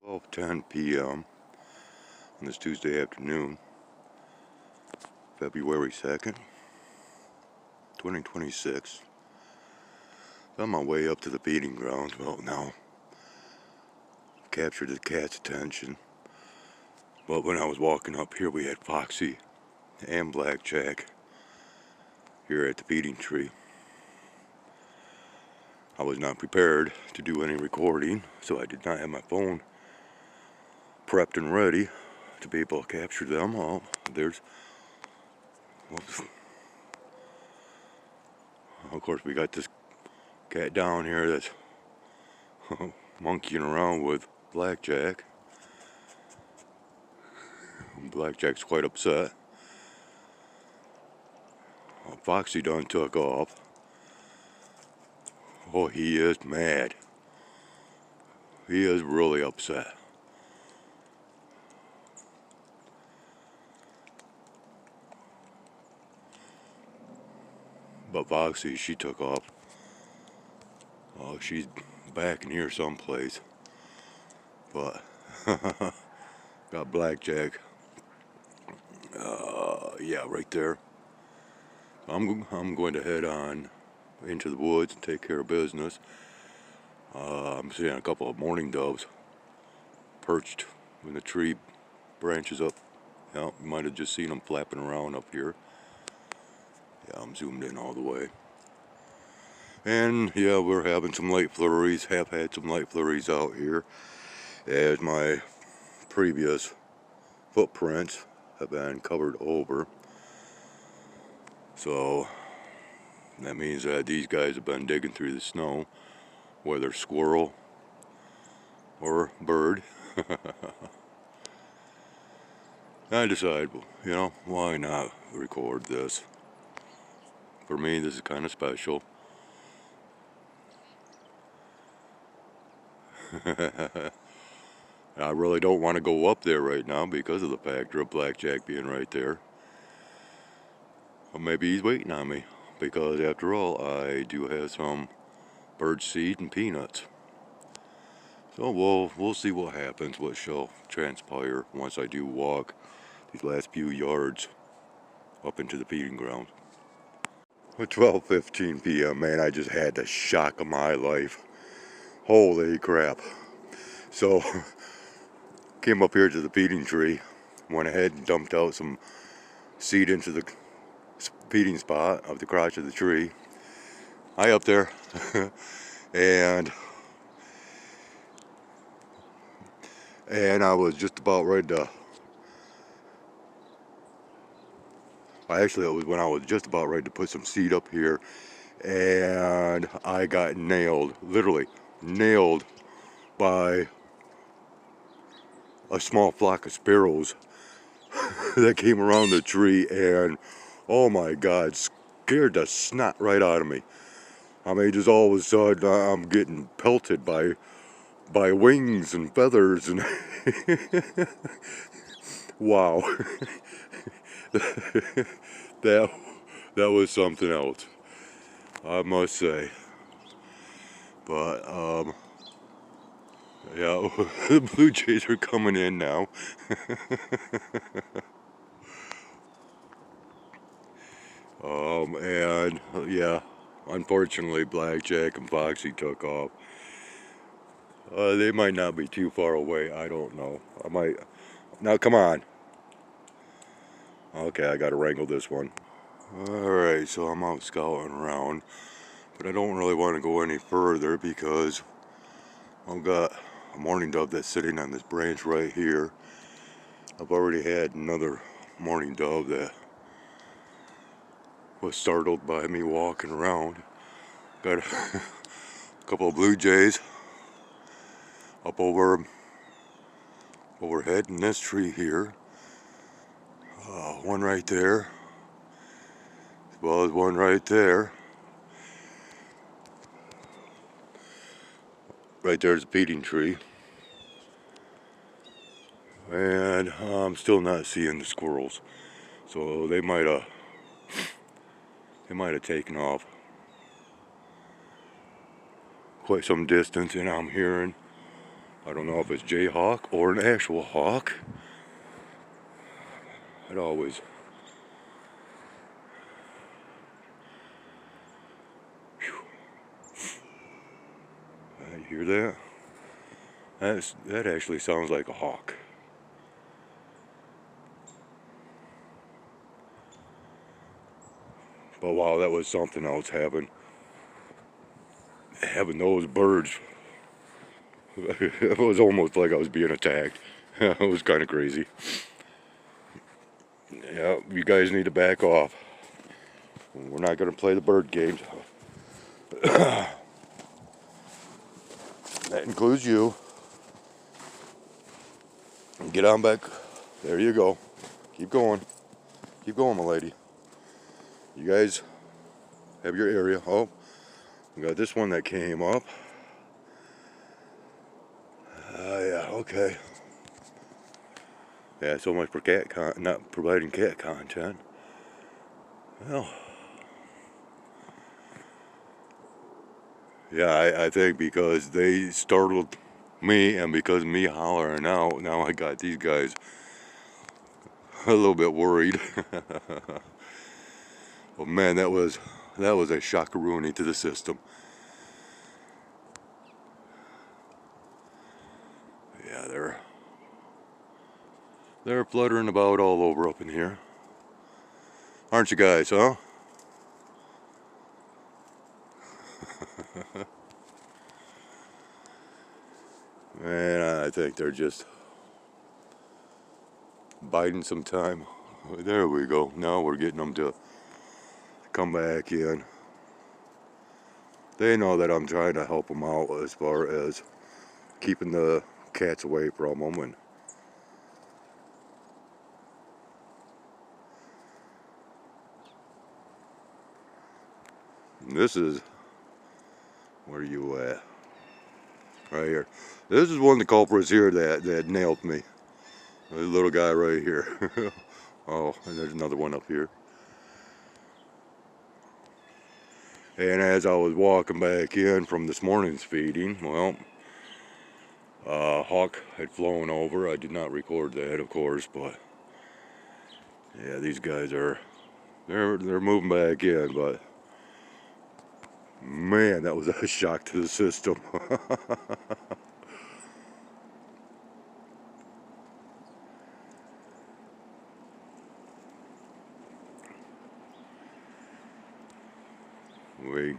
12:10 p.m. on this Tuesday afternoon, February 2nd, 2026. On my way up to the feeding grounds. Well, now captured the cat's attention, but when I was walking up here, we had Foxy and Blackjack here at the feeding tree. I was not prepared to do any recording, so I did not have my phone prepped and ready to be able to capture them. Oh, there's, whoops. Of course, we got this cat down here that's monkeying around with Blackjack. Blackjack's quite upset. Foxy done took off. Oh, he is mad. He is really upset. But Foxy, she took off. Oh, she's back in here someplace. But got Blackjack. Yeah, right there. I'm going to head on into the woods and take care of business. I'm seeing a couple of mourning doves perched in the tree branches up. Yeah, you might have just seen them flapping around up here. Yeah, I'm zoomed in all the way. And yeah, we're having some light flurries, have had some light flurries out here as my previous footprints have been covered over. So that means that these guys have been digging through the snow, whether squirrel or bird. I decided, you know, why not record this? For me, this is kind of special. I really don't want to go up there right now because of the factor of Blackjack being right there. Or maybe he's waiting on me, because after all, I do have some bird seed and peanuts. So we'll see what happens, what shall transpire once I do walk these last few yards up into the feeding ground. At 12:15 p.m., man, I just had the shock of my life. Holy crap. So, came up here to the feeding tree, went ahead and dumped out some seed into the feeding spot of the crotch of the tree. High up there. and I was just about ready to, actually it was when I was just about ready to put some seed up here, and I got nailed, literally nailed by a small flock of sparrows that came around the tree, and oh my God, scared the snot right out of me. I mean, just all of a sudden I'm getting pelted by wings and feathers and wow. that was something else, I must say. But yeah, the Blue Jays are coming in now. And yeah, unfortunately Blackjack and Foxy took off. They might not be too far away, I don't know. I might, now come on. Okay, I gotta wrangle this one. Alright, so I'm out scouting around, but I don't really want to go any further because I've got a mourning dove that's sitting on this branch right here. I've already had another mourning dove that was startled by me walking around. Got a couple of blue jays up overhead in this tree here. One right there, as well as one right there. Right there's a feeding tree. And I'm still not seeing the squirrels. So they might have taken off quite some distance, and I'm hearing I don't know if it's Jayhawk or an actual hawk. It always... You hear that? That actually sounds like a hawk. But wow, that was something else having those birds. It was almost like I was being attacked. It was kind of crazy. Yeah, you guys need to back off. We're not going to play the bird games. That includes you. Get on back. There you go. Keep going. Keep going, my lady. You guys have your area. Oh, we got this one that came up. Yeah, okay. Yeah, so much for not providing cat content. Well, yeah, I think because they startled me, and because me hollering out, now I got these guys a little bit worried. Oh man, that was a shockaroonie to the system. Yeah, they're fluttering about all over up in here, aren't you guys? Huh? Man, I think they're just biding some time. There we go. Now we're getting them to come back in. They know that I'm trying to help them out as far as keeping the cats away from them. And this is where you at? Right here. This is one of the culprits here that nailed me. The little guy right here. Oh, and there's another one up here. And as I was walking back in from this morning's feeding, well, hawk had flown over. I did not record that, of course, but yeah, these guys are they're moving back in, but man, that was a shock to the system.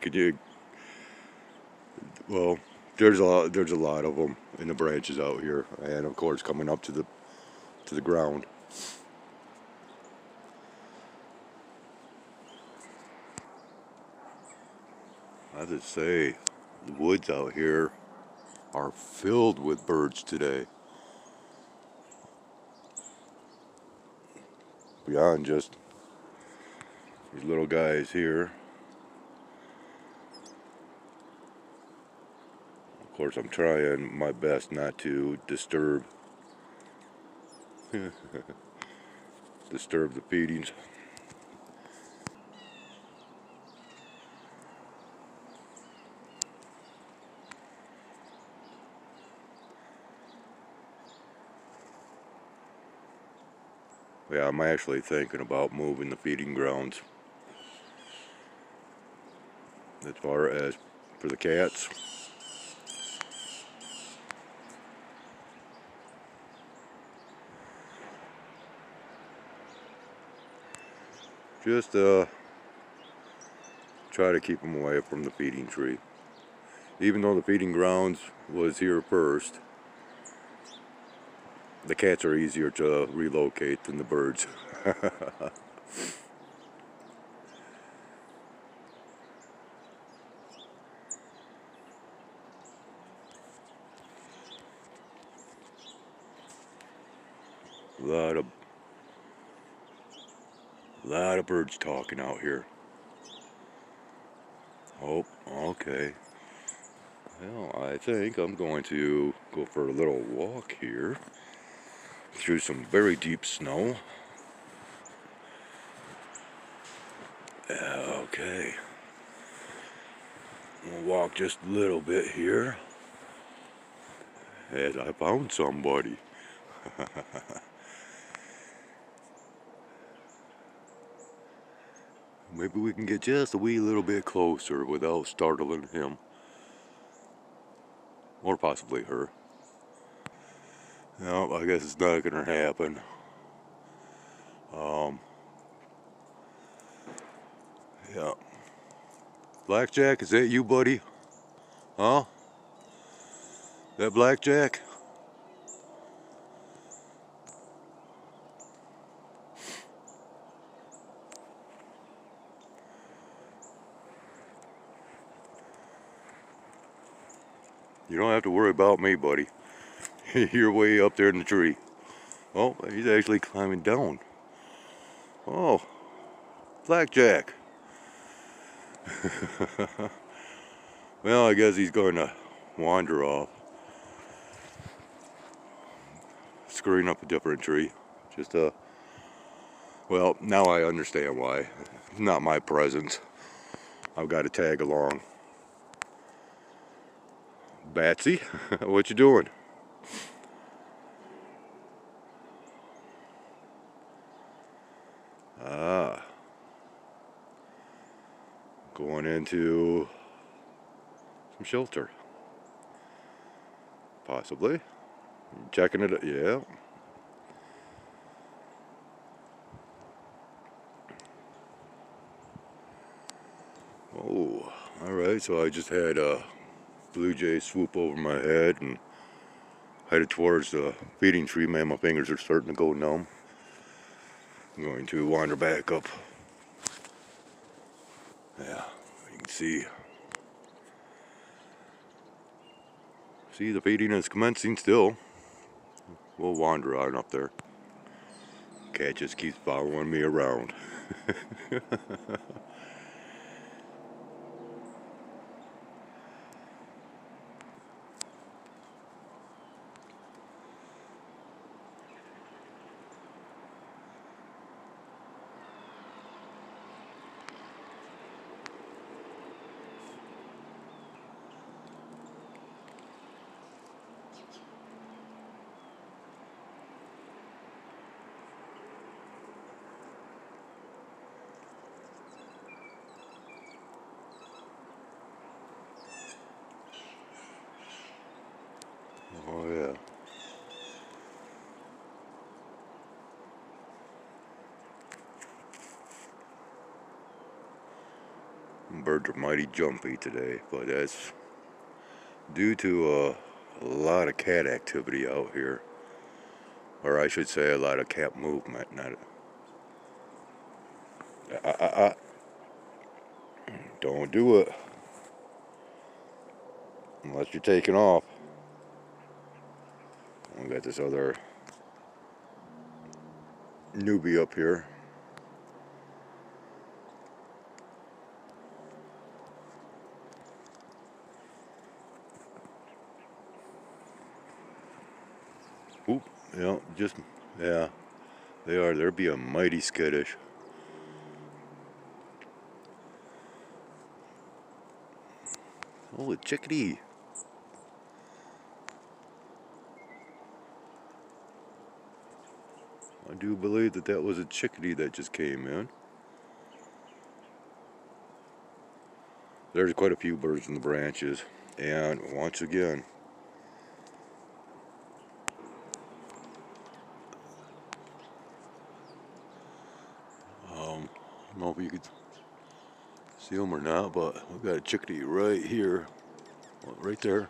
Could you? Well, there's a lot of them in the branches out here, and of course coming up to the ground. I have to say, the woods out here are filled with birds today. Beyond just these little guys here. Of course, I'm trying my best not to disturb the feedings. Yeah, I'm actually thinking about moving the feeding grounds as far as for the cats. Just try to keep them away from the feeding tree. Even though the feeding grounds was here first, the cats are easier to relocate than the birds. A lot of birds talking out here. Oh, okay. Well, I think I'm going to go for a little walk here through some very deep snow. Okay. We'll walk just a little bit here. as I found somebody. Maybe we can get just a wee little bit closer without startling him. Or possibly her. No, I guess it's not gonna happen. Yeah. Blackjack, is that you, buddy? Huh? That Blackjack? You don't have to worry about me, buddy. You're way up there in the tree. Oh, he's actually climbing down. Oh, Blackjack. Well, I guess he's going to wander off. Screwing up a different tree. Just, well, now I understand why. Not my presence. I've got to tag along. Batsy, what you doing? Ah. Going into some shelter. Possibly. Checking it, yeah. Oh, alright, so I just had a blue jay swoop over my head and headed towards the feeding tree. Man, my fingers are starting to go numb. I'm going to wander back up. Yeah, you can see the feeding is commencing still. We'll wander on up there. Cat just keeps following me around. Oh yeah. Birds are mighty jumpy today, but that's due to a lot of cat activity out here. Or I should say a lot of cat movement. Not don't do it unless you're taking off. We got this other newbie up here. Oop, yeah, yeah, they're being mighty skittish. Oh, a chickadee. I do believe that was a chickadee that just came in. There's quite a few birds in the branches, and once again, I don't know if you could see them or not, but we've got a chickadee right here, right there.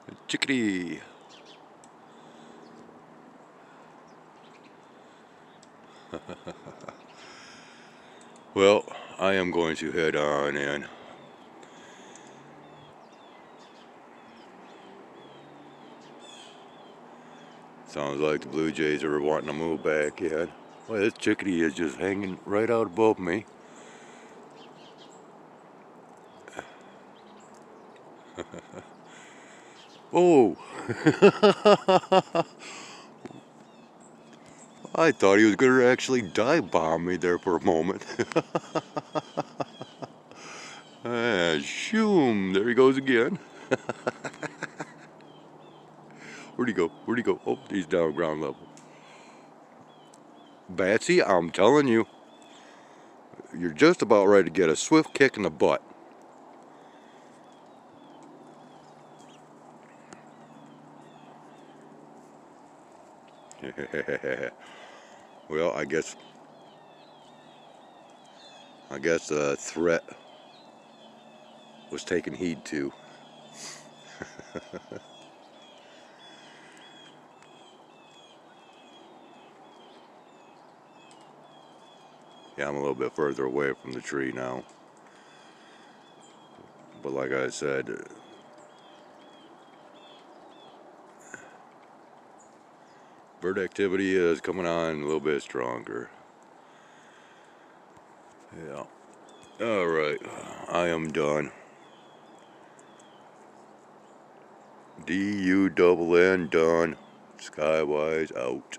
A chickadee. Well, I am going to head on in. Sounds like the blue jays are wanting to move back in. Well, this chickadee is just hanging right out above me. Oh! I thought he was going to actually dive bomb me there for a moment. Shoom! There he goes again. Where'd he go? Where'd he go? Oh, he's down ground level. Batsy, I'm telling you, you're just about ready to get a swift kick in the butt. Well, I guess the threat was taken heed to. Yeah, I'm a little bit further away from the tree now. But like I said, bird activity is coming on a little bit stronger. Yeah. Alright, I am done. DUNN done. Skywise out.